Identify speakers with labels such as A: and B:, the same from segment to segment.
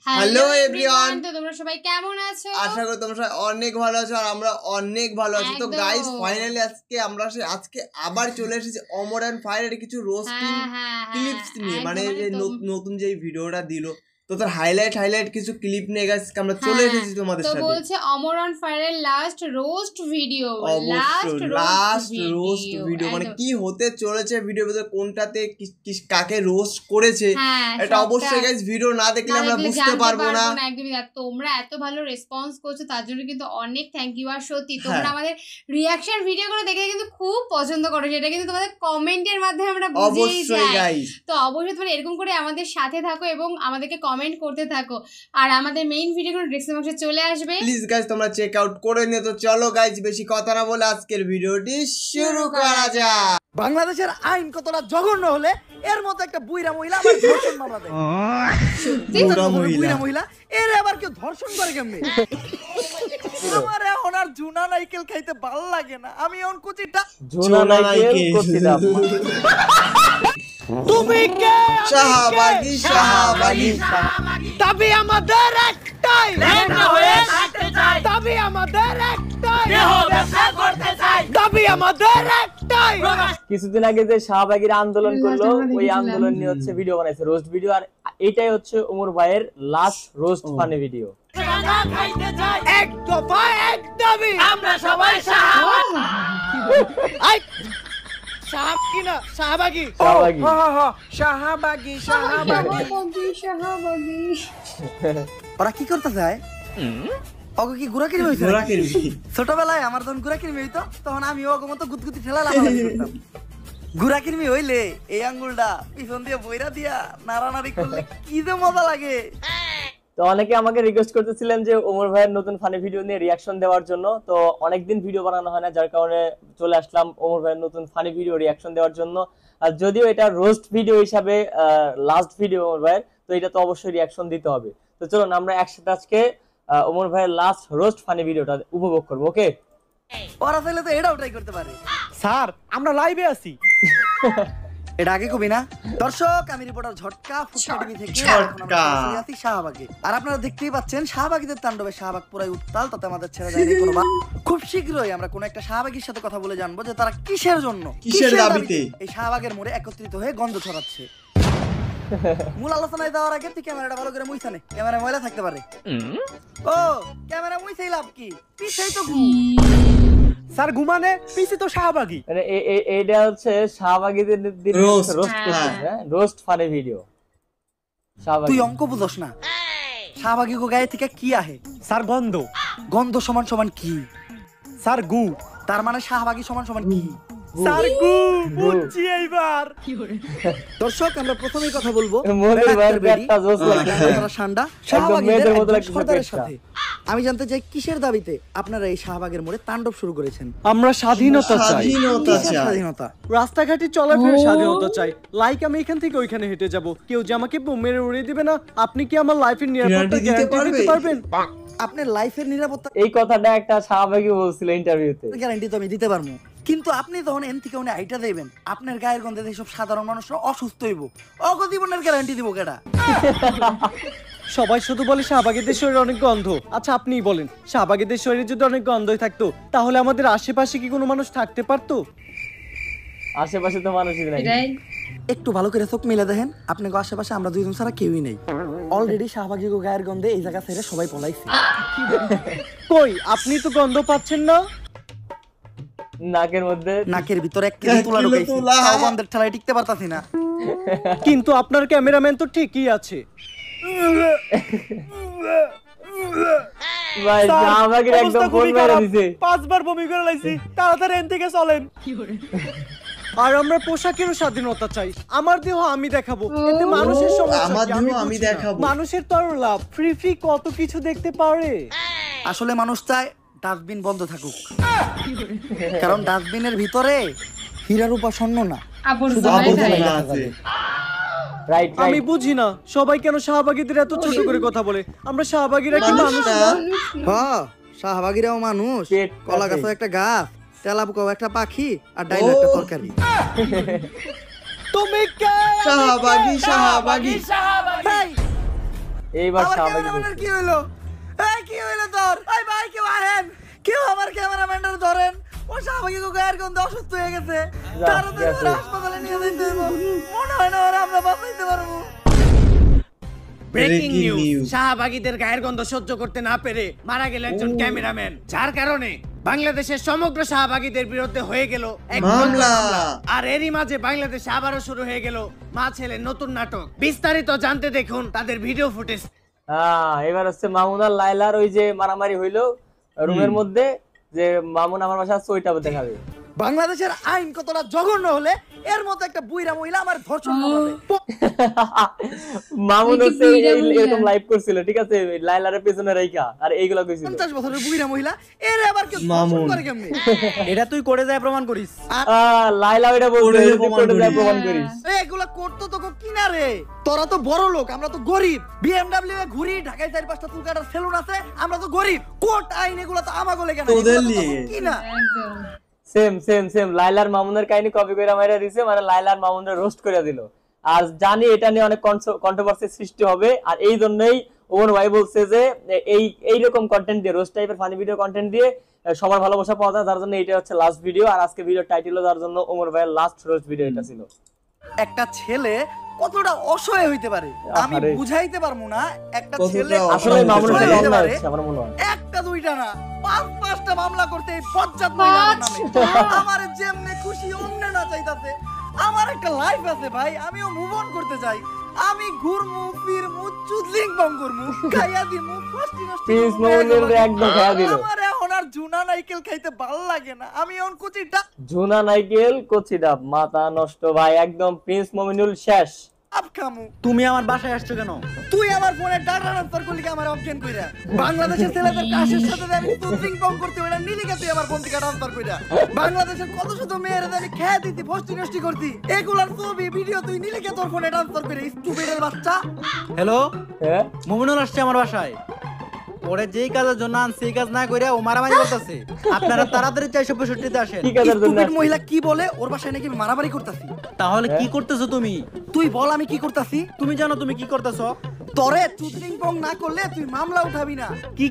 A: Hello everyone,
B: তো তোমরা সবাই কেমন আছো?
A: আশা করি তোমরা সবাই অনেক ভালো আছো আর আমরা অনেক ভালো আছি। তো গাইস ফাইনালি আজকে আবার চলে এসেছি অমর এন্ড ফায়ারের কিছু রোস্টিং ক্লিপস নিয়ে, মানে নতুন যে ভিডিওটা দিল তো তার হাইলাইট কিছু ক্লিপ নিয়ে গাইস আমরা চলে এসেছি তোমাদের সাথে।
B: তো বলছে অমর অন ফায়ারের last roast video,
A: last roast video মানে কি হতে চলেছে ভিডিওর ভিতরে, কোনটাতে কাকে রোস্ট করেছে এটা অবশ্যই গাইস ভিডিও না দেখলে আমরা বুঝতে পারবো না।
B: একদমই। তোমরা এত ভালো রেসপন্স করছো তার জন্য কিন্তু অনেক থ্যাংক ইউ। আর সত্যি তোমরা আমাদের রিঅ্যাকশন ভিডিওগুলো দেখে কিন্তু খুব পছন্দ করো, সেটা কিন্তু তোমাদের কমেন্টের মাধ্যমে আমরা বুঝেই যাই। তো অবশ্যই তোমরা এরকম করে আমাদের সাথে থাকো এবং আমাদেরকে কমেন্ট করতে থাকো, আর আমাদের মেইন ভিডিওগুলো ডেসক্রিপশন বক্সে চলে আসবে,
A: প্লিজ গাইস তোমরা চেক আউট করে নিও। তো চলো গাইস বেশি কথা না বলে আজকের ভিডিওটি শুরু করা যাক।
C: বাংলাদেশের আইন কতটা জঘন্য হলে এর মতো একটা বুইরা মহিলা আবার ধর্ষণ মামলা দেয়। বুইরা মহিলা এর আবার কেউ ধর্ষণ করে কেমনে? আমার এখন আর জুনা নাইকেল খাইতে ভালো লাগে না, আমি এখন কুচিটা
A: জুনা নাইকেল করছিলাম।
C: তুমি কে?
A: শাহবাগী
C: তবে আমাদের একটাই লেখা হয়ে থাকতে চাই, তবে আমাদের একটাই দেহ ব্যবসা করতে চাই, তবে আমাদের একটাই।
D: কিছুদিন আগে যে শাহবাগীর আন্দোলন করলো, ওই আন্দোলন নিয়ে হচ্ছে ভিডিও বানাইছে, রোস্ট ভিডিও। আর এটাই হচ্ছে ওমর ভাইয়ের লাস্ট রোস্ট ফানি ভিডিও।
C: এক দফা এক দাবি, আমরা সবাই ওরা কি করতে চায়? কি ঘোরাকিরি হয়েছে? ছোটবেলায় আমার যখন ঘোরাকিরি হইতো তখন আমি ওগো মতো গুতগুতি ঠেলা লাফালাফি করতাম। ঘোরাকিরি হইলে এই আঙ্গুলটা পিছন দিয়ে বইরা দিয়া নাড়ানাড়ি করলে কি যে মজা লাগে।
D: তো অনেকে আমাকে রিকোয়েস্ট করতেছিলেন যে ওমর ভাইয়ের নতুন ফানি ভিডিও নিয়ে রিয়াকশন দেওয়ার জন্য। তো অনেকদিন ভিডিও বানানো হয় না, যার কারণে চলে আসলাম ওমর ভাইয়ের নতুন ফানি ভিডিও রিয়াকশন দেওয়ার জন্য। আর যদিও এটা রোস্ট ভিডিও হিসাবে লাস্ট ভিডিও ওমর ভাইয়ের, তো এটা তো অবশ্যই রিয়াকশন দিতে হবে। তো চলুন আমরা একসাথে আজকে ওমর ভাইয়ের লাস্ট রোস্ট ফানি ভিডিওটা উপভোগ করবো। ওকে,
C: ওরা চাইলে তো এটাও ট্রাই করতে পারে। স্যার আমরা লাইভে আছি। এটা আগে কবি না? দর্শক আমি রিপোর্টার ঝটকা ফুটকা টিভি থেকে আছি শাহবাগে। আর আপনারা দেখতেই পাচ্ছেন শাহবাগীদের তাণ্ডবে শাহবাগ পুরাই উত্তাল, তাতে আমাদের ছেড়ে যায়নি কোনো বাদ। খুব শীঘ্রই আমরা কোন একটা শাহবাগীর সাথে কথা বলে জানবো যে তারা কিসের জন্য, কিসের দাবিতে এই শাহবাগের মোড়ে একত্রিত হয়ে গন্ধ ছড়াচ্ছে। মূল আলোচনায় যাওয়ার আগে তুই ক্যামেরাটা ভালো করে মুইছানে, ক্যামেরা ময়লা থাকতে পারে। ও ক্যামেরা মুইছাই লাভ কি? পিছেই তো স্যার ঘুমানে পিছে তো শাহবাগী।
D: মানে এইটা হচ্ছে শাহবাগীদের রোস্ট ফানি ভিডিও।
C: তুই অঙ্ক বুঝছ না? শাহবাগী গো গায়ে থেকে কি আহে? স্যার গন্ধ। গন্ধ সমান সমান কি? স্যার গু। তার মানে শাহবাগী সমান সমান কি? স্যার গু। বুঝছি এইবার। দর্শক আমরা প্রথমেই কথা বলবো সর্দারের সাথে। আমি জানতে চাই কিসের দাবিতে আপনারা এই শাহবাগের মোড়ে তাণ্ডব শুরু করেছেন?
E: আমরা স্বাধীনতা চাই।
C: স্বাধীনতা,
E: রাস্তাঘাটে চলাফেরার স্বাধীনতা চাই। লাইক আমি এখান থেকে ওইখানে হেঁটে যাব, কেউ যে আমাকে মেরে উড়িয়ে দিবে না। আপনি কি আমার লাইফের নিরাপত্তা গ্যারান্টি দিতে পারবেন?
C: আপনার লাইফের নিরাপত্তা,
D: এই কথাটা একটা শাহবাগী বলছিল ইন্টারভিউতে।
C: গ্যারান্টি তো আমি দিতে পারবো, কিন্তু আপনি যখন এন থেকে উনি আইটা দেবেন আপনার গায়ের গন্ধে সব সাধারণ মানুষরা অসুস্থ হইব, অগজীবনের গ্যারান্টি দিব কেডা?
E: সবাই শুধু বলে শাহবাগীদের শরীরে অনেক গন্ধ। আচ্ছা আপনিই বলেন, শাহবাগীদের শরীরে যদি অনেক গন্ধই থাকতো তাহলে আমাদের আশেপাশে কি কোনো মানুষ থাকতে পারতো?
D: আশেপাশে তো মানুষই নাই।
C: একটু ভালো করে চোখ মিলে দেখেন, আপনাকে আশেপাশে আমরা দুইজন ছাড়া কেউই নেই। অলরেডি শাহবাগী গায়ের গন্ধে এই জায়গা ছেড়ে সবাই পলাইছে।
E: কই আপনি তো গন্ধ পাচ্ছেন না?
D: নাকের মধ্যে,
C: নাকের ভিতরে এক কেজি তুলা ঢুকাইছি, তাও বন্ধের ঠেলায় টিকতে পারতাছি না।
E: কিন্তু আপনার ক্যামেরাম্যান তো ঠিকই আছে।
D: ভাই শাহবাগীর একদম ফোন মেরে দিয়েছে,
E: 5 বার বমি করে লাইছি। তাড়াতাড়ি এখান থেকে চলেন। আর আমরা পোশাকেরও স্বাধীনতা চাই। আমার দেহ আমি দেখাবো, এতে মানুষের সমস্যা,
A: আমার দেহ আমি দেখাবো।
E: মানুষের তো আরো লাভ, ফ্রি কত কিছু দেখতে পারে।
C: আসলে মানুষ চায় ডাস্টবিন বন্ধ থাকুক, কারণ ডাস্টবিনের ভিতরে হীরার উপাসন্ন না,
E: আমি বুঝি না সবাই কেন শাহবাগীদের এত ছোট করে কথা বলে। আমরা শাহবাগীরা কি মানুষ না?
C: হ্যাঁ শাহবাগীরাও মানুষ। কলা গাছও একটা গাছ, তেলাপোকাও একটা পাখি, আর ডাইল একটা তরকারি।
E: তুমি কে?
A: শাহবাগী শাহবাগী
D: এইবার
C: আমার
D: শাহবাগী
C: ক্যামেরাম্যানের কি হইলো? এই কি হইলো তোর? এই ভাই কেউ আহেন, কেউ আমার ক্যামেরাম্যানটার ধরেন। ও শাহবাগী গায়ের গন্ধে অসুস্থ হয়ে গেছে, তাড়াতাড়ি ওরে হাসপাতালে নিয়ে যেতে হবে। মনে হয় না ওরা আমরা বাঁচাইতে পারবো।
A: ব্রেকিং নিউজ,
F: শাহবাগীদের গায়ের গন্ধ সহ্য করতে না পেরে মারা গেল একজন ক্যামেরাম্যান, যার কারণে বাংলাদেশের সমগ্র শাহবাগীদের বিরুদ্ধে হয়ে গেল এক
A: মামলা।
F: আর এরই মাঝে বাংলাদেশে আবারও শুরু হয়ে গেল মা ছেলের নতুন নাটক। বিস্তারিত জানতে দেখুন তাদের ভিডিও ফুটেজ।
D: এবার হচ্ছে মামুন আর লাইলার ওই যে মারামারি হইলো রুমের মধ্যে, যে মামুন আমার বাসা আছে ওইটা দেখাবে।
C: বাংলাদেশের আইন কতটা জঘন্য হলে এর মতো একটা বুইরা মহিলা আমার ধর্ষণ করবে।
D: মামুন হচ্ছে এরকম লাইভ করছিল, ঠিক আছে, লাইলারের পেছনে রাইখা আর এইগুলা কইছিল।
C: 50 বছরের বুইরা মহিলা এর আবার কেউ ধর্ষণ করে কেমনে?
E: এটা তুই করে যায় প্রমাণ করিস।
D: লাইলা ওইটা বলছে করে যায় প্রমাণ করিস।
C: এগুলা করতো তো কিনারে, তোরা তো বড় লোক, আমরা তো গরিব। বিএমডব্লিউ এ ঘুরি, ঢাকায় 4-5টা চুল কাটার সেলুন আছে, আমরা তো গরিব। কোর্ট আইন এগুলা তো আমাগো লেগে না,
A: তোদের লিগে।
C: কি না
B: একদম
D: সেম লাইলার মামুনের কাহিনী কপি করে মাইরা দিছে, মানে লাইলার মামুনের রোস্ট করে দিল। আর জানি এটা নিয়ে অনেক কন্ট্রোভার্সি সৃষ্টি হবে, আর এই জন্যই ওমর ভাই বলছে যে এইরকম কন্টেন্ট দিয়ে, রোস্ট টাইপের ফানি ভিডিও কন্টেন্ট দিয়ে সবার ভালোবাসা পাওয়া যায়, যার জন্য এটা হচ্ছে লাস্ট ভিডিও। আর আজকে ভিডিও টাইটেলও যার জন্য ওমর ভাইয়ের লাস্ট রোস্ট ভিডিও এটা ছিল।
C: একটা ছেলে কতটা অসহায় হইতে পারে আমি বুঝাইতে পারবো না। একটা ছেলে
D: আসলে মামুনের সাথে অন্যায় হচ্ছে আমার মনে হয়।
C: একটা দুইটা না, 5-5টা মামলা করতে এই বজ্জাত মহিলার নামে। আমারে যেমনে খুশি অন্য না চাইতাছে। আমার একটা লাইফ আছে ভাই, আমিও মুভ অন করতে চাই। আমি ঘুরমু ফিরমু চুদলিং বং করমু, খাইয়া দিমু ফষ্টি নষ্টি।
D: প্লিজ মামুনের একদম খাইয়া দিল।
C: আমার এখন আর জুনা নাইকেল খাইতে ভালো লাগে না, আমি এখন কুচিটা
D: জুনা নাইকেল কচি ডাব, মাথা নষ্ট ভাই, একদম প্রিন্স মমিনুল শেষ।
C: আপ খামু।
E: তুমি আমার বাসায় আসছো কেন?
C: তুই আমার ফোনে ডাটা ট্রান্সফার করলি আমার অপশন কইরা। বাংলাদেশের ছেলেদের কাশের সাথে আমি চুদলিং বং করতে হইলা, নিলিকা তুই আমার ফোন থেকে ট্রান্সফার কইরা। বাংলাদেশের কত শত মেয়ের আমি খেয়ে দিতি, ফষ্টি নষ্টি করতি, এগুলার ছবি ভিডিও তুই নিলিকা তোর ফোনে ট্রান্সফার করে, স্টুপিডের বাচ্চা।
E: হ্যালো,
D: হ্যাঁ
E: মুমিনুল আসছে আমার বাসায়। ওরে যেই কাজের জন্য আনছে এই কাজ না কইরা ও মারামারি করতেছে। আপনারা তাড়াতাড়ি 465 তে আসেন।
D: কি কাজের জন্য
C: স্টুপিড মহিলা কি বলে ওর বাসায় নাকি আমি মারামারি করতাছি?
E: তাহলে কি করতেছো তুমি?
C: তুই বল আমি কি করতাছি?
E: তুমি জানো তুমি কি করতেছো?
C: তোরে চুদলিং বং না করলে তুই মামলা উঠাবি না।
E: কি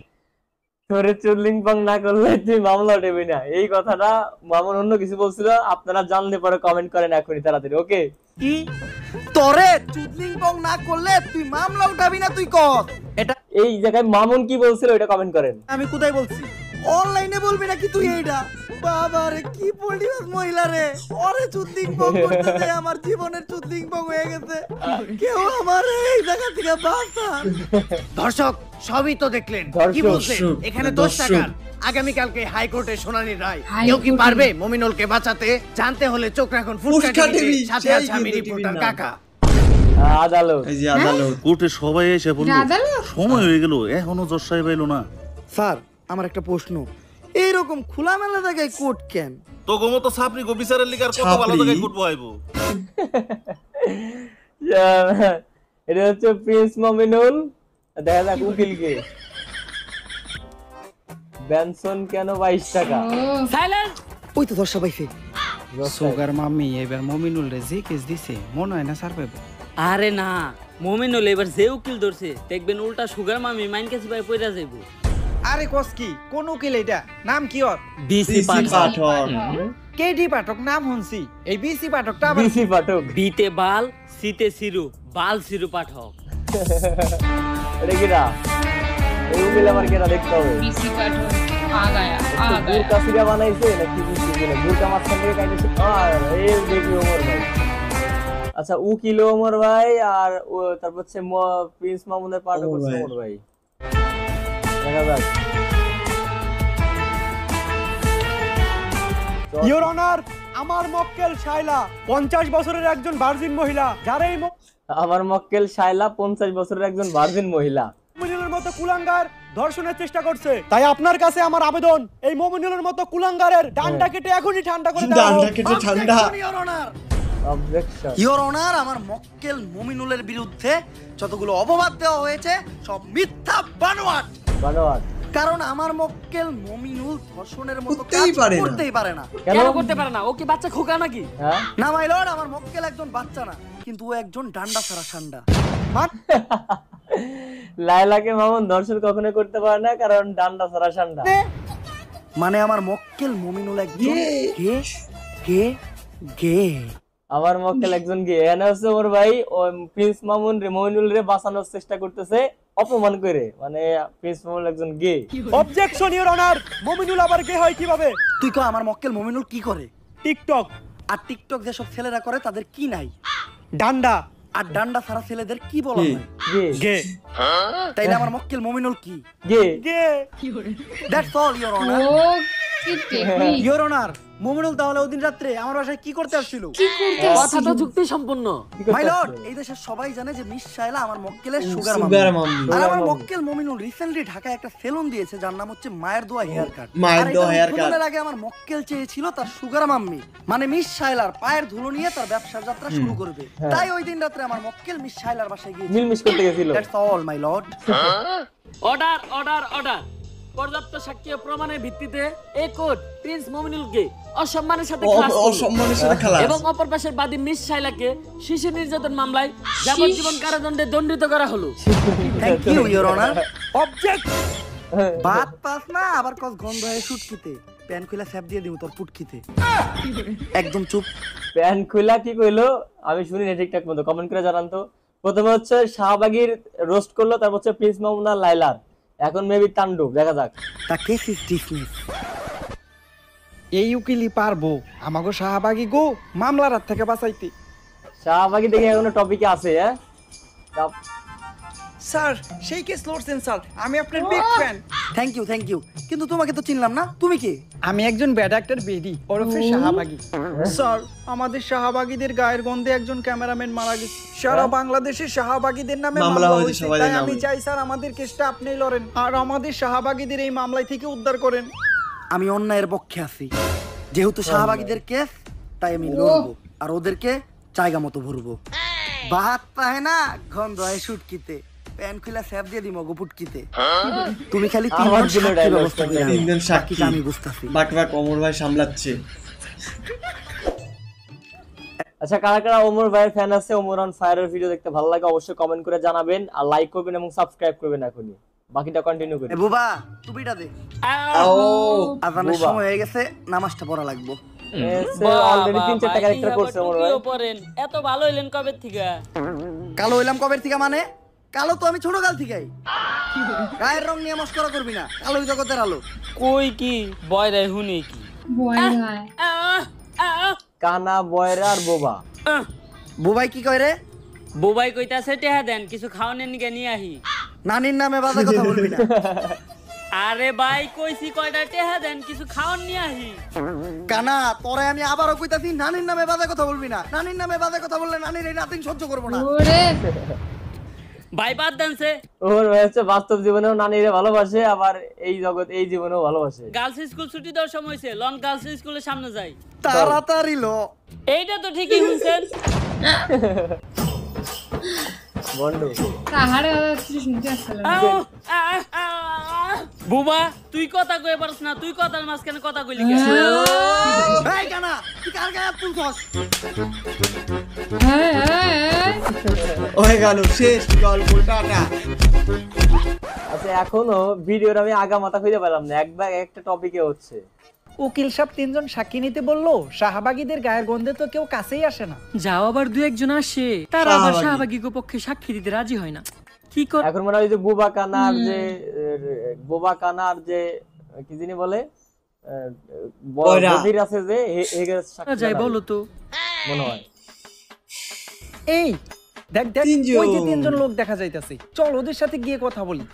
D: তোরে চুদলিং বং না করলে তুই মামলা উঠাবি না, এই কথাটা মামুন অন্য কিছু বলছিল। আপনারা জানলে পরে কমেন্ট করেন এখনই তাড়াতাড়ি, ওকে?
E: কি
C: তোরে চুদলিং বং না করলে তুই মামলা উঠাবি না, তুই কর।
E: এটা
D: এই জায়গায় মামুন কি বলছিল এটা কমেন্ট করেন।
E: আমি কোথায় বলছি?
C: অনলাইনে বলবি নাকি তুই এইটা? বাবা রে কি পল্ডিবাস মহিলা রে, ওরে চুদলিং বং করতে আমার জীবনের চুদলিং বং হয়ে গেছে। কেউ আমার এই জায়গা থেকে বাঁচান।
F: দর্শক সবই তো দেখলেন, কি বলছে এখানে 10 টাকার। আগামীকালকে হাইকোর্টে শুনানি রায়। কেউ কি পারবে মমিনুলকে বাঁচাতে? জানতে হলে চোখ রাখুন ফুচকা টিভি, সাথে আছে আমি রিপোর্টার কাকা।
D: আদালত,
A: এই যে আদালত।
G: কোর্টে সবাই এসে বলল
B: আদালত?
G: সময় হয়ে গেল, এখনো জজ সাহেব এলো না।
C: স্যার আমার একটা প্রশ্ন, এইরকম খোলামেলা জায়গায় কোর্ট কেন?
G: তো গোমতো ছাপরি গো বিচারের লিগার কত ভালো জায়গায় কোর্ট বহাইবো।
D: এটা হচ্ছে প্রিন্স মমিনুল। দেখা যাক উকিলকে। বেনসন কেন 22 টাকা?
C: ওই তো দর্শা পাইছে।
H: সুগার মামি এবার মমিনুল রে যে কেস দিছে মনে হয় না স্যার পাইব।
I: আরে না, মমিনুল এবার যে উকিল ধরছে দেখবেন উল্টা সুগার মামি মাইন কাছে ভাই পয়রা যাইব।
H: আরে কস কি কোন উকিল এটা? নাম কি ওর?
I: বিসি
A: পাঠক।
H: কেডি পাঠক নাম শুনছি, এই বিসি পাঠকটা আবার
D: বিসি পাঠক।
I: বিতে বাল, সিতে সিরু, বাল সিরু পাঠক।
D: এটা কি না? এই উকিল আমার কেনা দেখতে হবে।
B: বিসি পাঠক আ গায়া
D: গুরকা সিরা বানাইছে নাকি বিসি বলে গুরকা মাঝখান থেকে কাইতেছে। এই দেখি ওমর ভাই। আচ্ছা উকিল ওমর ভাই, আর তারপর হচ্ছে প্রিন্স মামুনের পাঠক হচ্ছে ওমর ভাই। দেখা যাক।
E: ইওর অনার, আমার মক্কেল শাইলা 50 বছরের একজন ভার্জিন মহিলা, যারা এই
D: আমার মক্কেল শাইলা 50 বছরের একজন ভার্জিন মহিলা
E: মমিনুলের মতো কুলাঙ্গার ধর্ষণের চেষ্টা করছে। তাই আপনার কাছে আমার আবেদন, এই মমিনুলের মতো কুলাঙ্গারের ডান্ডা কেটে এখনই ঠান্ডা করে দাও।
A: ডান্ডা কেটে ঠান্ডা।
D: অবজেকশন।
C: ইওর অনার, আমার মক্কেল মমিনুলের বিরুদ্ধে যতগুলো অপবাদ দেওয়া হয়েছে সব মিথ্যা বানোয়াট।
D: ধন্যবাদ।
C: কারণ আমার মক্কেল মমিনুল ধর্ষণের মতো কাজ
A: করতেই পারে না।
C: করতেই পারে না।
D: কেন
I: করতে পারে না? ও কি বাচ্চা খোকা নাকি?
D: হ্যাঁ
C: না মাই লর্ড, আমার মক্কেল একজন বাচ্চা না, কিন্তু ও একজন ডান্ডা ছাড়া ঠান্ডা।
D: লায়লাকে মামুন দর্শন কখনো করতে পারে না, কারণ ডান্ডা ছাড়া ঠান্ডা।
C: মানে আমার মক্কেল মুমিনুল একজন গে গে গে
D: আমার মক্কেল একজন গে। এখানে হচ্ছে ওমর ভাই ও প্রিন্স মামুন রে মমিনুল রে বাঁচানোর চেষ্টা করতেছে অপমান করে, মানে প্রিন্স মামুন একজন গে।
E: অবজেকশন ইওর অনার, মুমিনুল আবার গে হয় কিভাবে?
C: তুই কো আমার মক্কেল মুমিনুল কি করে?
E: টিকটক।
C: আর টিকটক যেসব ছেলেরা করে তাদের কি নাই?
E: ডান্ডা।
C: আর ডান্ডা ছাড়া ছেলেদের কি বলা হয়?
D: গে
E: গে।
C: তাইলে আমার মক্কেল মুমিনুল কি?
D: গে
E: গে।
C: That's all your honour.
B: ও কি টেকনিক!
E: ইওর অনার, মুমিনুল তাহলে ওদিন রাত্রে আমার বাসায় কি করতে আসছিল?
I: কথাটা যুক্তি সম্পন্ন।
C: মাই লর্ড, এই দেশের সবাই জানে যে মিস শায়লা আমার মক্কেলের সুগার মাম্মি। আর আমার মক্কেল মুমিনুল রিসেন্টলি ঢাকায় একটা সেলুন দিয়েছে যার নাম হচ্ছে মায়ের দোয়া হেয়ার কাট।
A: মায়ের দোয়া হেয়ার কাট।
C: এর আগে আমার মক্কেল চেয়েছিল তার সুগার মাম্মি মানে মিস শায়লার পায়ের ধুলো নিয়ে তার ব্যবসার যাত্রা শুরু করবে। তাই ওই দিন রাতে আমার মক্কেল মিস শায়লার বাসায় গিয়েছিল,
D: মিলমিশ করতে গেছিল।
C: That's all my lord.
I: Order order order. পর্যাপ্ত সাক্ষ্য প্রমাণের ভিত্তিতে এই কোর্ট প্রিন্স মুমিনুলকে অসম্মানের সাথে খালাস এবং অপর পাশের বাদী মিস শায়লাকে শিশু নির্যাতন মামলায় যাবজ্জীবন কারাদণ্ডে দণ্ডিত করা হলো।
C: Thank you your honour. Object. বাত পাস না আবার কস গন্ধ হয় শুটকিতে। প্যান খুলে স্যাপ দিয়ে দিমু তোর পুটকিতে। একদম চুপ।
D: প্যান খুলা কি কইলো আমি শুনি না ঠিকঠাক মতো, কমেন্ট করে জানান তো। প্রথমে হচ্ছে শাহবাগীর রোস্ট করলো, তারপর হচ্ছে প্রিন্স মামুন আর লায়লার, এখন মেবি তাণ্ডব, দেখা যাক।
C: তা কেস ইজ ডিসমিস।
H: এই উকিলই পারবো আমাগো শাহবাগী গো মামলার হাত থেকে বাঁচাইতে।
D: শাহবাগী দেখে এখনো টপিকে আছে। হ্যাঁ
H: স্যার সেই কেস লড়ছেন স্যার, আমি আপনার বিগ ফ্যান।
C: থ্যাংক ইউ কিন্তু তোমাকে তো চিনলাম না, তুমি কি?
H: আমি একজন ব্যাড অ্যাক্টর বেদি ওরফে শাহবাগী। স্যার আমাদের শাহবাগীদের গায়ের গন্ধে একজন ক্যামেরাম্যান মারা গেছে, সারা বাংলাদেশে শাহবাগীদের নামে মামলা হয়েছে। তাই আমি চাই স্যার আমাদের কেসটা আপনিই লড়েন আর আমাদের শাহবাগীদের এই মামলা থেকে উদ্ধার করেন।
C: আমি অন্যায়ের পক্ষে আছি, যেহেতু শাহবাগীদের কেস তাই আমি লড়বো আর ওদেরকে জায়গা মতো ভরবো। বাত পায় না গন্ধ হয় শুটকিতে, প্যান খুলে স্যাপ দিয়ে দিমো গো পুটকিতে। তুমি খালি তিনজন সাক্ষী আমি বুঝতাছি।
A: বাকবাক ওমর ভাই সামলাচ্ছে।
D: আচ্ছা, কারা কারা ওমর ভাইয়ের ফ্যান আছে, ওমর অন ফায়ারের ভিডিও দেখতে ভালো লাগে অবশ্যই কমেন্ট করে জানাবেন আর লাইক করবেন এবং সাবস্ক্রাইব করবেন। এখনই বাকিটা কন্টিনিউ করি।
C: বুবা টুপিটা দে। আজানের সময় হয়ে গেছে, নামাজটা পড়া লাগবে।
D: অলরেডি 3-4টা ক্যারেক্টার করছে ওমর ভাই।
I: এত ভালো হইলেন কবে থেকে?
C: কালো হইলাম কবে থেকে? মানে কালো তো আমি ছোট কাল থেকেই। গায়ের রং নিয়ে মস্করা করবি না, কালোই জগতের আলো।
I: কই কি বয়রাই হুনি কি
B: বয়রাই
D: কানা বয়রা আর বোবা।
C: বুবাই কি কয় রে?
I: বুবাই কইতাছে টেহা দেন কিছু খাওয়ানোর নিকে নিয়ে আহি।
C: নানির নামে বাজে কথা বলবি না।
I: আরে ভাই কইছি কয়টা টেহা দেন কিছু খাওয়ান নিয়ে আহি।
C: কানা তোরে আমি আবারও কইতাছি নানির নামে বাজে কথা বলবি না। নানির নামে বাজে কথা বললে নানির এই নাতিন সহ্য করব না।
B: ওরে
I: ভাই বাদ দেনছে।
D: ওর হচ্ছে বাস্তব জীবনেও নানিরে ভালোবাসে, আবার এই জগৎ এই জীবনেও ভালোবাসে।
I: গার্লস স্কুল ছুটি দেওয়ার সময় হইছে, লন গার্লস স্কুলের সামনে যাই।
C: তাড়াতাড়ি লো।
I: এইটা তো ঠিকই শুনছেন।
D: বন্ধু
B: তাহারে কিছু শুনতে আসছিল না।
I: বুবা তুই কথা কই পারছ না, তুই কথার মাঝখানে কথা কইলি কেন?
C: এই কানা তুই কার গায়ে তুলছস?
A: হয়ে গেল শেষ গল্পটা।
D: আচ্ছা, এখনো ভিডিওর আমি আগা মাথা খুঁজে পেলাম না, একবার একটা টপিকে হচ্ছে।
H: উকিল সাহেব 3 জন সাক্ষী নিতে বললো, শাহবাগীদের গায়ের গন্ধে তো কেউ কাছেই আসে না।
I: যাও আবার 2-1 আসে, তারা আবার শাহবাগীর পক্ষে সাক্ষী দিতে রাজি হয় না। কি কর
D: এখন মনে হয় যে বুবা কানার যে কি জানি বলে বধির আছে যে
I: যাই বলো তো
D: মনে হয়।
H: এই দেখ ওই যে 3 জন লোক দেখা যাইতাছে, চল ওদের সাথে গিয়ে কথা বলি।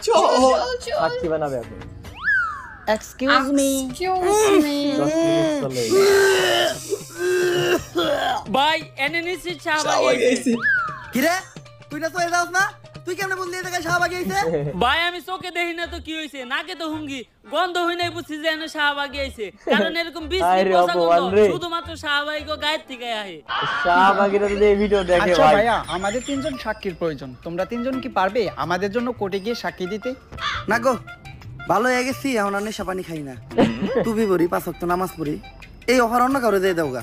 D: সাক্ষী বানাবে এখন।
H: এক্সকিউজ মি
I: ভাই এনএনসি শাহবাগী।
C: কি রে তুই না তো এদাস না? তুই কেমনে বললি এটা শাহবাগী আইছে?
I: ভাই আমি চোখে দেখি না তো কি হইছে, নাকে তো হুঙ্গি গন্ধ হই নাই বুঝছি যে এনে শাহবাগী আইছে, কারণ এরকম বিশ্রী পোষা গন্ধ শুধুমাত্র শাহবাগী গো গায়ের থেকে আহে।
D: শাহবাগীরা যদি এই ভিডিও দেখে
H: আচ্ছা
D: ভাই।
H: ভাইয়া আমাদের 3 জন সাক্ষীর প্রয়োজন, তোমরা 3 জন কি পারবে আমাদের জন্য কোর্টে গিয়ে সাক্ষী দিতে?
C: না গো, ভালো হয়ে গেছি, এখন আর নেশা পানি খাই না, টুপি পরি, 5 ওয়াক্ত নামাজ পড়ি। এই অফার অন্য কাউরে দিয়ে দাও গা।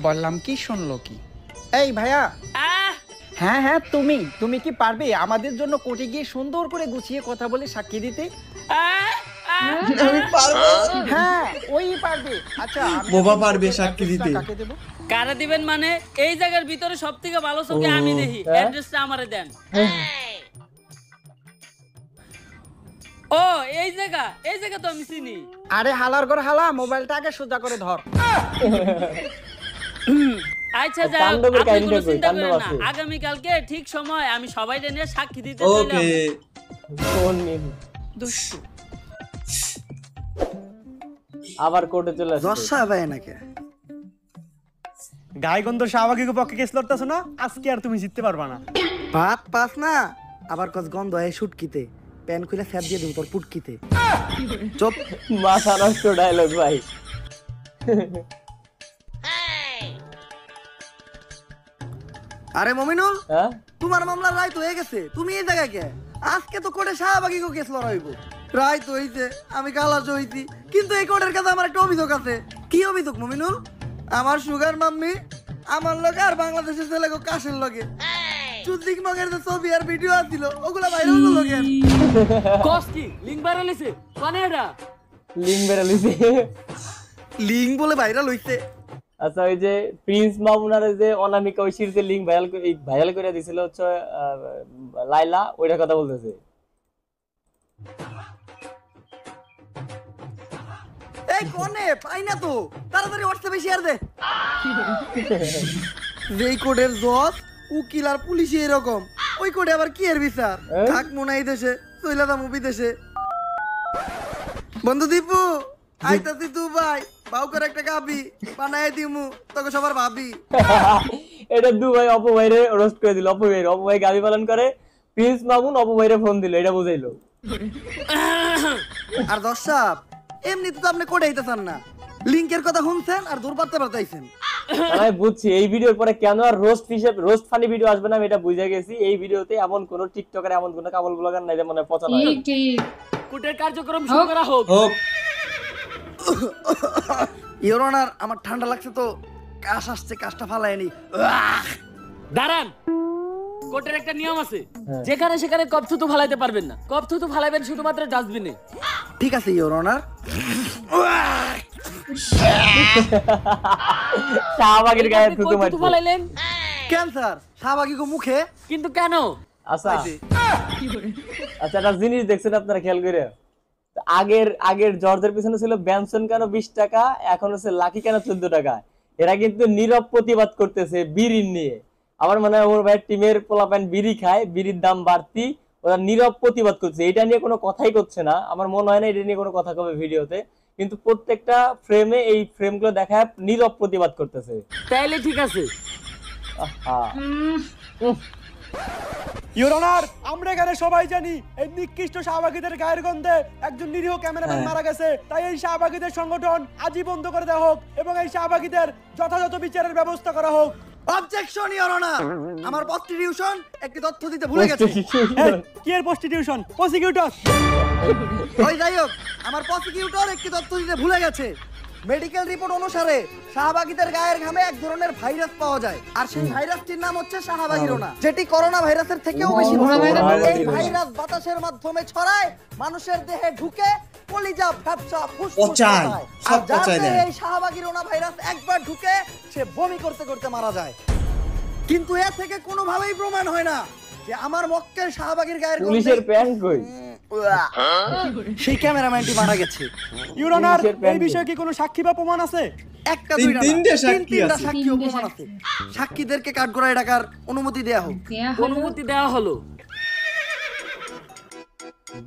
H: বললাম কি শুনলো কি? এই ভাইয়া হ্যাঁ হ্যাঁ, তুমি কি পারবে আমাদের জন্য কোর্টে গিয়ে সুন্দর করে গুছিয়ে কথা বলে সাক্ষী দিতে?
A: আমি পারবো।
H: হ্যাঁ, ওই পারবে। আচ্ছা,
A: বোবা পারবে সাক্ষী দিতে।
H: কাকে দেব?
I: কারা দিবেন মানে? এই জায়গার ভিতরে সবথেকে ভালো চোখে আমি দেখি। অ্যাড্রেসটা আমারে দেন। ও এই জায়গা তো আমি চিনি।
H: আরে হালার ঘর হালা, মোবাইলটা আগে সোজা করে ধর।
I: আচ্ছা যাও, আপনি কোনো চিন্তা করেন না। আগামী কালকে ঠিক সময় আমি সবাই নিয়ে সাক্ষী দিতে চললাম।
A: ওকে।
D: কোন নিন
B: দুষ্টু
D: আবার কোর্টে চলে আসছে।
C: দশা ভাই নাকি
E: গায়গন্ধ শাহবাগীর পক্ষে কেস লড়তেছ না, আজকে আর তুমি জিততে পারবা না।
C: ভাত পাস না, আবার কস গন্ধ হয় শুটকিতে, প্যান খুলে ফ্যাপ দিয়ে দেবো তোর পুটকিতে। চুপ।
D: মাথা নষ্ট ডায়লগ ভাই।
C: আরে মমিনুল,
D: হ্যাঁ
C: তোমার মামলার রায় তো হয়ে গেছে, তুমি এই জায়গায় কে? আজকে তো কোর্টে শাহবাগী কেস লড়াইব। রায় তো হইছে, আমি কালাজ হইছি, কিন্তু এই কোর্টের কাছে আমার একটা অভিযোগ আছে। কি অভিযোগ মমিনুল? আমার সুগার মাম্মি আমার লগে আর বাংলাদেশের ছেলে কাশের লগে চুদ্দিক মগের যে ছবি আর ভিডিও আছিল ওগুলা ভাইরাল হলো লগে।
I: কস কি লিংক ভাইরাল হইছে? কোন এটা?
D: লিঙ্ক বের হইছে।
C: লিঙ্ক বলে ভাইরাল হইছে?
D: আচ্ছা, ওই যে প্রিন্স মামুনার যে অনামিকা ঐশীর যে লিঙ্ক ভাইরাল করে দিছিল হচ্ছে লাইলা, ওইটার কথা বলতেছে।
C: এই কোনে পাই না তো, তাড়াতাড়ি হোয়াটসঅ্যাপে শেয়ার দে। যেই কোডের জজ উকিল আর পুলিশ এরকম, ওই কোডে আবার কি এর বিচার? থাক মনে এই দেশে, চইলা দা মুভি দেশে। বন্ধু দীপু আইতাছি দুবাই, বাউ করে একটা গাবি বানায় দিমু তোকে সবার ভাবি।
D: এটা দুবাই অপু ভাইরে রোস্ট করে দিল। অপু ভাই গাবি পালন করে, প্রিন্স মামুন অপু ভাইরে ফোন দিল, এটা বুঝাইলো।
C: আর দর্শক এমনি তো আপনি কোডে আইতাছেন না, লিংকের কথা শুনছেন আর দূর পারতে পারতাইছেন।
D: আমি বুঝছি এই ভিডিওর পরে কেন আর রোস্ট ফানি ভিডিও আসবে না, আমি এটা বুঝে গেছি। এই ভিডিওতে এমন কোন টিকটকার এমন কোন কাবল ব্লগার নাই যে মনে পছন্দ হয়।
B: ঠিক
I: কোর্টের কার্যক্রম শুরু করা হোক।
C: ইওর অনার, আমার ঠান্ডা লাগছে তো, কাশ আসছে, কাশটা ফালায়নি।
I: দাঁড়ান, কোর্টের একটা নিয়ম আছে, যেখানে সেখানে কপ থুতু ফালাইতে পারবেন না। কপ থুতু ফালাইবেন শুধুমাত্র ডাস্টবিনে।
C: ঠিক আছে ইওর অনার।
D: শাহবাগীর গায়ে থুতু মারছে।
I: ফালাইলেন
C: কেন স্যার? শাহবাগী গো মুখে।
I: কিন্তু কেন?
D: আচ্ছা একটা জিনিস দেখছেন আপনারা খেয়াল করে, আগের জর্জের পিছনে ছিল বেনসন কেন 20 টাকা, এখন হচ্ছে লাকি কেন 14 টাকা। এরা কিন্তু নীরব প্রতিবাদ করতেছে বিড়ি নিয়ে। আমার মনে হয় ওর ভাই টিমের পোলাপান বিড়ি খায়, বিড়ির দাম বাড়তি, ওরা নীরব প্রতিবাদ করছে। এটা নিয়ে কোনো কথাই করছে না, আমার মনে হয় না এটা নিয়ে কোনো কথা কবে ভিডিওতে, কিন্তু প্রত্যেকটা ফ্রেমে এই ফ্রেমগুলো দেখায় নীরব প্রতিবাদ করতেছে।
I: তাইলে ঠিক আছে।
E: ইওর অনার, আমরা এখানে সবাই জানি এই নিকৃষ্ট শাহবাগীদের গায়ের গন্ধে একজন নিরীহ ক্যামেরাম্যান মারা গেছে। তাই এই শাহবাগীদের সংগঠন আজই বন্ধ করে দেওয়া হোক এবং এই শাহবাগীদের যথাযথ বিচারের ব্যবস্থা করা হোক।
C: অবজেকশন ইওর অনার, আমার প্রস্টিটিউশন একটি তথ্য দিতে ভুলে গেছে।
E: কি এর প্রস্টিটিউশন? প্রসিকিউটর
C: ওই যাই হোক, আমার প্রসিকিউটর একটি তথ্য দিতে ভুলে গেছে। মেডিকেল রিপোর্ট অনুসারে শাহবাগীদের গায়ের ঘামে এক ধরনের ভাইরাস পাওয়া যায়, আর সেই ভাইরাসটির নাম হচ্ছে শাহবাগীরোনা, যেটি করোনা ভাইরাসের থেকেও বেশি ভয়ানক। এই ভাইরাস বাতাসের মাধ্যমে ছড়ায়, মানুষের দেহে ঢুকে কলিজা, ফ্যাপসা, ফুসফুস
A: পচায়, সব পচায় দেয়।
C: এই শাহবাগীরোনা ভাইরাস একবার ঢুকে সে বমি করতে করতে মারা যায়। কিন্তু এ থেকে কোনোভাবেই প্রমাণ হয় না যে আমার মক্কেল শাহবাগীর গায়ের
D: পুলিশের প্যান্ট কই?
C: সেই ক্যামেরাম্যানটি মারা গেছে।
E: ইওর অনার, এই বিষয়ে কি কোনো সাক্ষী বা প্রমাণ আছে?
C: একটা দুইটা না,
A: তিনটে সাক্ষী
C: তিনটা
A: আছে।
C: সাক্ষী ও প্রমাণ আছে। সাক্ষীদেরকে কাঠগড়ায় ডাকার অনুমতি দেয়া হোক।
I: অনুমতি দেওয়া হলো।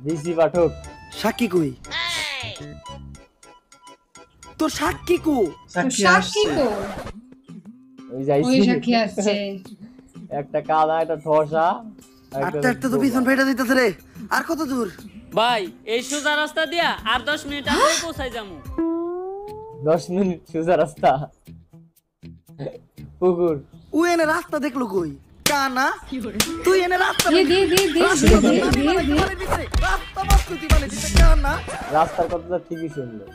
D: বিসি পাঠক
C: সাক্ষী কই? তোর সাক্ষী কো?
B: সাক্ষী কো?
D: ওই যাইছি,
B: ওই সাক্ষী আসছে।
D: একটা কাদা, একটা ঠসা,
C: একটা একটা তো পিছন ফেটে দিতেছে রে। আর কত দূর
I: ভাই? এই সোজা রাস্তা দিয়া আর 10 মিনিট আগে পৌঁছাই যামু।
D: 10 মিনিট সোজা রাস্তা? পুকুর
C: ও এনে রাস্তা দেখলো কই? কানা তুই এনে রাস্তা
B: দে
C: রাস্তা বাস্তুতি মানে দিতে কানা।
D: রাস্তার কথাটা ঠিকই শুনলো।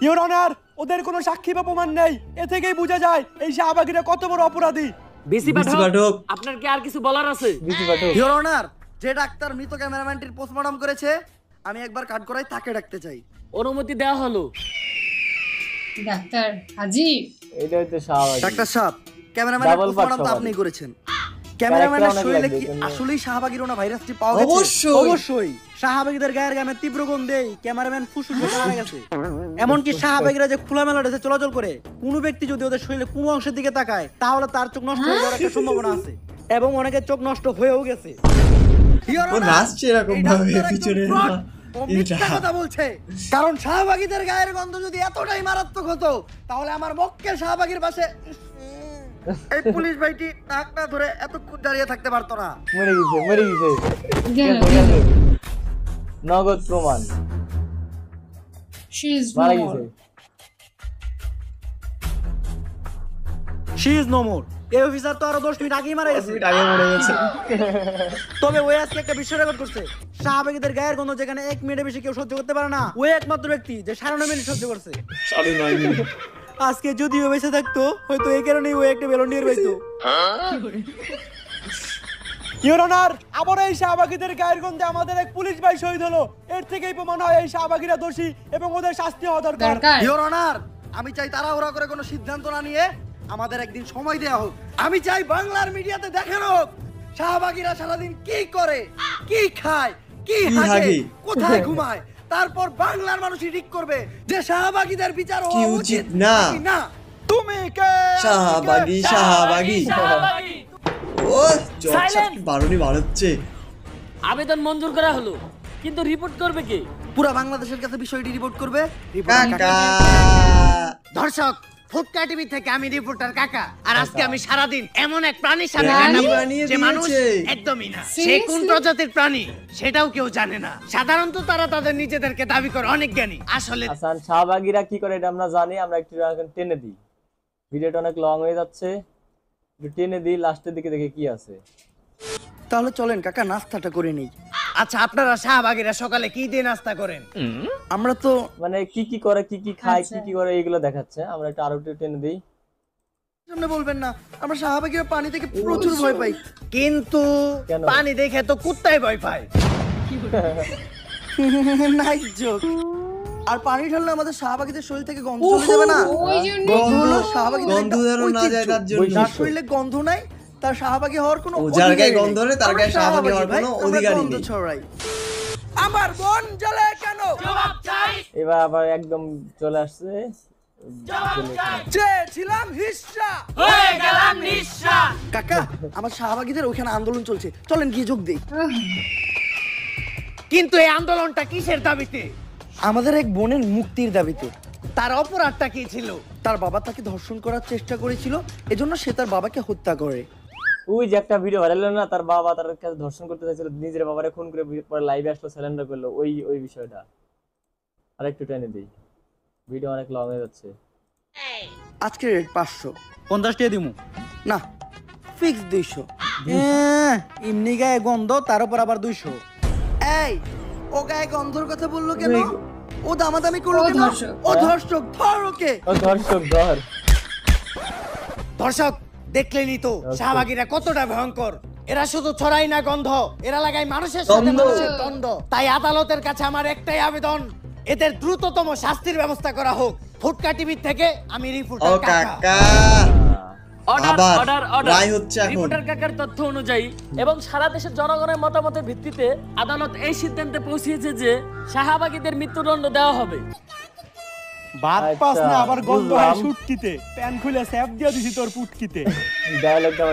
E: ইওর অনার, ওদের কোনো সাক্ষী বা প্রমাণ নেই। এ থেকেই বোঝা যায় এই শাহবাগীরা কত বড় অপরাধী।
I: বিসি পাঠক আপনার কি আর কিছু বলার আছে?
D: বিসি পাঠক
C: ইওর অনার, যে ডাক্তার মৃত ক্যামেরাম্যানটির পোস্টমর্টম করেছে আমি একবার কাট করাই তাকে ডাকতে চাই।
I: অনুমতি দেওয়া হলো।
B: ডাক্তার হাজি,
D: এটা হচ্ছে শাহবাগী।
C: ডাক্তার সাহেব, ক্যামেরাম্যানের পোস্টমর্টম তো আপনিই করেছেন। ক্যামেরাম্যানের শরীরে কি আসলেই শাহবাগী রোনা ভাইরাসটি পাওয়া গেছে?
A: অবশ্যই
E: অবশ্যই শাহবাগীদের গায়ের গামে তীব্র গন্ধেই ক্যামেরাম্যান ফুসফুস মারা গেছে। এমনকি শাহবাগীরা যে খোলামেলা ড্রেসে চলাচল করে, কোনো ব্যক্তি যদি ওদের শরীরে কোনো অংশের দিকে তাকায় তাহলে তার চোখ নষ্ট হয়ে যাওয়ার একটা সম্ভাবনা আছে, এবং অনেকের চোখ নষ্ট হয়েও গেছে।
A: ও নাচছে এরকম ভাবে পিছনে
C: ও মিথ্যা কথা বলছে, কারণ শাহবাগীদের গায়ের গন্ধ যদি এতটাই মারাত্মক হতো তাহলে আমার মক্কেল শাহবাগীর পাশে এই পুলিশ ভাইটি নাক না ধরে এতক্ষণ দাঁড়িয়ে থাকতে পারতো না।
D: মরে গেছে নগদ প্রমাণ মারা গেছে।
E: She is no more. এই অফিসার তো আরো 10 মিনিট আগেই মারা গেছে। তবে ওই আজকে একটা বিশ্ব রেকর্ড করছে, শাহবাগীদের গায়ের গন্ধ যেখানে 1 মিনিটের বেশি কেউ সহ্য করতে পারে না, ওই একমাত্র ব্যক্তি যে 9.5 মিনিট সহ্য করছে।
A: 9.5 মিনিট।
E: আজকে যদি ও বেঁচে থাকতো হয়তো এই কারণেই ও একটা ভলান্টিয়ার পাইতো। ইওর অনার, আবার এই শাহবাগীদের গায়ের গন্ধে আমাদের এক পুলিশ ভাই শহীদ হলো। এর থেকেই প্রমাণ হয় এই শাহবাগীরা দোষী এবং ওদের শাস্তি হওয়া দরকার।
C: ইওর অনার, আমি চাই তাড়াহুড়া করে কোনো সিদ্ধান্ত না নিয়ে আমাদের একদিন সময় দেওয়া হোক। আমি চাই বাংলার মিডিয়াতে দেখানো হোক শাহবাগীরা সারাদিন কি করে, কি খায়, কি হাগে, কোথায় ঘুমায়, তারপর বাংলার মানুষই ঠিক করবে যে শাহবাগীদের বিচার হওয়া উচিত না।
E: তুমি কে?
A: শাহবাগী ও জজ বারুনি বাড়ছে।
I: আবেদন মঞ্জুর করা হলো, কিন্তু রিপোর্ট করবে কে?
C: পুরো বাংলাদেশের কাছে বিষয়টি রিপোর্ট করবে দর্শক। ফুটকা টিভি থেকে আমি রিপোর্টার কাকা, আর আজকে আমি সারাদিন এমন এক প্রাণীর সাথে কাটাবো যে মানুষ একদমই না। সে কোন প্রজাতির প্রাণী সেটাও কেউ জানে না। সাধারণত তারা তাদের নিজেদেরকে দাবি করে অনেক জ্ঞানী, আসলে
D: আসান শাহবাগীরা কি করে এটা আমরা জানি। আমরা একটু টেনে দিই, ভিডিওটা অনেক লং হয়ে যাচ্ছে, একটু টেনে দিই, লাস্টের দিকে দেখে কি আছে।
C: তাহলে চলেন কাকা নাস্তাটা করে নেই।
F: আচ্ছা, আপনারা শাহবাগীরা সকালে কি দিয়ে নাস্তা করেন?
C: আমরা তো
D: মানে কি করে, কি খায়, কি করে এইগুলো দেখাচ্ছে। আমরা একটু আরো একটু টেনে দিই।
C: সামনে বলবেন না, আমরা শাহবাগীরা পানি থেকে প্রচুর ভয় পাই।
F: কিন্তু পানি দেখে তো কুত্তায় ভয় পায়।
C: Nice joke. আর পানি ঢাললে আমাদের শাহবাগীদের শরীর থেকে গন্ধ চলে যাবে না? গন্ধ হলো শাহবাগীদের
A: গন্ধ যেন না যায় তার জন্য।
C: যার শরীরে গন্ধ নাই তার শাহবাগী হওয়ার কোনো
A: যার গায়ে গন্ধ নেই তার গায়ে শাহবাগী হওয়ার কোনো অধিকারই নেই।
C: ছড়াই আমার মন জ্বলে কেন?
F: জবাব চাই।
D: এবার আবার একদম চলে আসছে,
C: চেয়েছিলাম হিস্সা,
F: হয়ে গেলাম নিঃস্বা।
C: কাকা আমার শাহবাগীদের ওখানে আন্দোলন চলছে, চলেন গিয়ে যোগ দেই।
F: কিন্তু এই আন্দোলনটা কিসের দাবিতে?
C: আমাদের এক বোনের মুক্তির দাবিতে।
F: তার অপরাধটা কি ছিল?
C: তার বাবা তাকে ধর্ষণ করার চেষ্টা করেছিল, এজন্য সে তার বাবাকে হত্যা করে।
D: ওই যে একটা ভিডিও ভাইরাল হলো না, তার বাবা তার কাছে ধর্ষণ করতে চাইছিল, নিজের বাবারে খুন করে পরে লাইভে আসলো, সারেন্ডার করলো। ওই বিষয়টা আর একটু টেনে দিই, ভিডিও অনেক লং হয়ে যাচ্ছে।
C: আজকে রেট 500।
E: 50 টাকা দিমু
C: না, ফিক্স 200।
E: এমনি গায়ে গন্ধ, তার উপর আবার 200।
C: এই ও গায়ে গন্ধর কথা বললো কেন? ও দামাদামি করলো কেন? ও ধর্ষক, ধর ওকে।
D: ও ধর্ষক, ধর।
F: দর্শক দেখলেনই তো শাহবাগীরা কতটা ভয়ঙ্কর। এরা শুধু ছড়াই না গন্ধ, এরা লাগায় মানুষের সাথে মানুষের দ্বন্দ্ব। তাই আদালতের কাছে আমার একটাই আবেদন, এদের দ্রুততম শাস্তির ব্যবস্থা করা হোক। ফুটকা টিভি থেকে আমি রিপোর্টার কাকা।
I: রিপোর্টার কাকার তথ্য অনুযায়ী এবং সারা দেশের জনগণের মতামতের ভিত্তিতে আদালত এই সিদ্ধান্তে পৌঁছেছে যে শাহবাগীদের মৃত্যুদণ্ড দেওয়া হবে।
E: বাদ পাস না আবার গন্ধ হয় শুটকিতে, প্যান খুলে স্যাপ দিয়ে দিছি তোর পুটকিতে।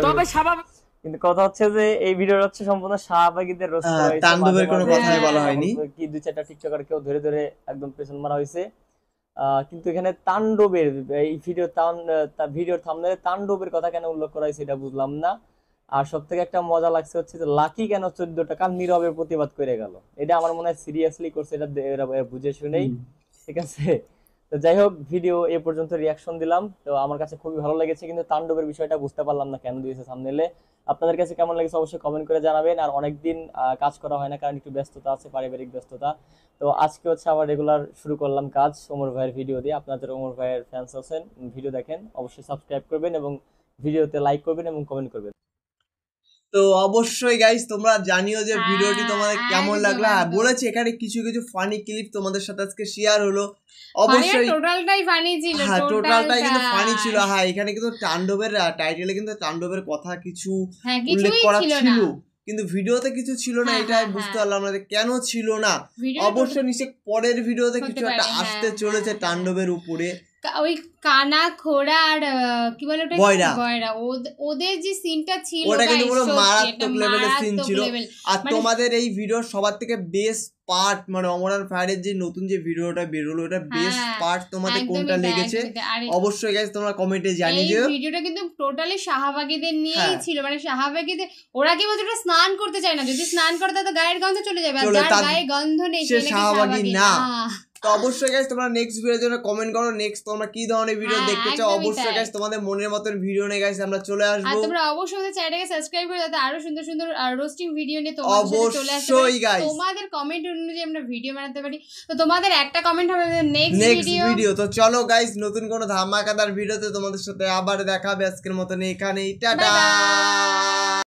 I: তবে স্বাভাবিক,
D: কিন্তু কথা হচ্ছে যে এই ভিডিওটা হচ্ছে সম্পূর্ণ শাহবাগীদের রোস্ট করা হয়েছে,
A: তাণ্ডবের কোনো কথাই বলা হয়নি।
D: কি 2-4টা টিকটকার কেউ ধরে ধরে একদম পেছন মারা হয়েছে। কিন্তু এখানে তাণ্ডবের এই ভিডিওর থাম্বনেলে তাণ্ডবের কথা কেন উল্লেখ করা হয়েছে এটা বুঝলাম না। আর সব থেকে একটা মজা লাগছে হচ্ছে যে লাকি কেন 14টা কাল নীরবে প্রতিবাদ করে গেল। এটা আমার মনে হয় সিরিয়াসলি করছে, এটা বুঝে শুনেই। ঠিক আছে, তো যাই হোক, ভিডিও এ পর্যন্ত রিয়াকশন দিলাম, তো আমার কাছে খুবই ভালো লেগেছে, কিন্তু তাণ্ডবের বিষয়টা বুঝতে পারলাম না কেন দিয়েছে থাম্বনেলে। আপনাদের কাছে কেমন লেগেছে অবশ্যই কমেন্ট করে জানাবেন। আর অনেকদিন কাজ করা হয় না, কারণ একটু ব্যস্ততা আছে, পারিবারিক ব্যস্ততা। তো আজকে হচ্ছে আবার রেগুলার শুরু করলাম কাজ ওমর ভাইয়ের ভিডিও দিয়ে। আপনাদের ওমর ভাইয়ের ফ্যান্স আছেন, ভিডিও দেখেন, অবশ্যই সাবস্ক্রাইব করবেন এবং ভিডিওতে লাইক করবেন এবং কমেন্ট করবেন।
A: তো অবশ্যই গাইস তোমরা জানিও যে ভিডিওটি তোমাদের কেমন লাগলো। বলেছি এখানে কিছু কিছু ফানি ক্লিপ তোমাদের সাথে আজকে শেয়ার হলো, অবশ্যই
B: টোটালটাই ফানি ছিল।
A: হ্যাঁ টোটালটাই কিন্তু ফানি ছিল। হ্যাঁ এখানে কিন্তু তাণ্ডবের টাইটেলে কিন্তু তাণ্ডবের কথা কিছু উল্লেখ করা ছিল, কিন্তু ভিডিওতে কিছু ছিল না। এটাই বুঝতে পারলাম না কেন ছিল না। অবশ্যই নিশ্চয় পরের ভিডিওতে কিছু একটা আসতে চলেছে তাণ্ডবের উপরে।
B: ওই কানা খোড়া আর কি বলে ওটা গয়রা ওদের যে সিনটা ছিল
A: ওটা কিন্তু পুরো মারাত্মক লেভেলের সিন ছিল। আর তোমাদের এই ভিডিওর সবার থেকে বেস্ট পার্ট মানে অমরান ফায়ারের যে নতুন যে ভিডিওটা বেরোলো ওটা বেস্ট পার্ট তোমাদের কোনটা লেগেছে অবশ্যই গাইস তোমরা কমেন্টে জানিয়ে দিও।
B: এই ভিডিওটা কিন্তু টোটালি শাহবাগীদের নিয়েই ছিল, মানে শাহবাগীদের ওরা কি বলছে ওটা স্নান করতে চায় না, যদি স্নান করে তো গায়ের গন্ধ চলে যাবে, আর যার গায়ে গন্ধ নেই সে শাহবাগী না।
A: তো অবশ্যই গাইস তোমরা নেক্সট ভিডিওর জন্য কমেন্ট করো, নেক্সট তোমরা কি ধরনের ভিডিও দেখতে চাও। অবশ্যই গাইস তোমাদের মনের মতন ভিডিও নিয়ে গাইস আমরা চলে আসবো।
B: আর তোমরা অবশ্যই আমাদের চ্যানেলটাকে সাবস্ক্রাইব করে যাতে আরো সুন্দর সুন্দর রোস্টিং ভিডিও নিয়ে তোমাদের সাথে চলে আসতে পারি। তোমাদের কমেন্ট অনুযায়ী আমরা ভিডিও বানাতে পারি। তো তোমাদের একটা কমেন্ট হবে নেক্সট ভিডিও।
A: তো চলো গাইস নতুন কোন ধামাকাদার ভিডিওতে তোমাদের সাথে আবার দেখা হবে। আজকের মতন এখানেই টাটা।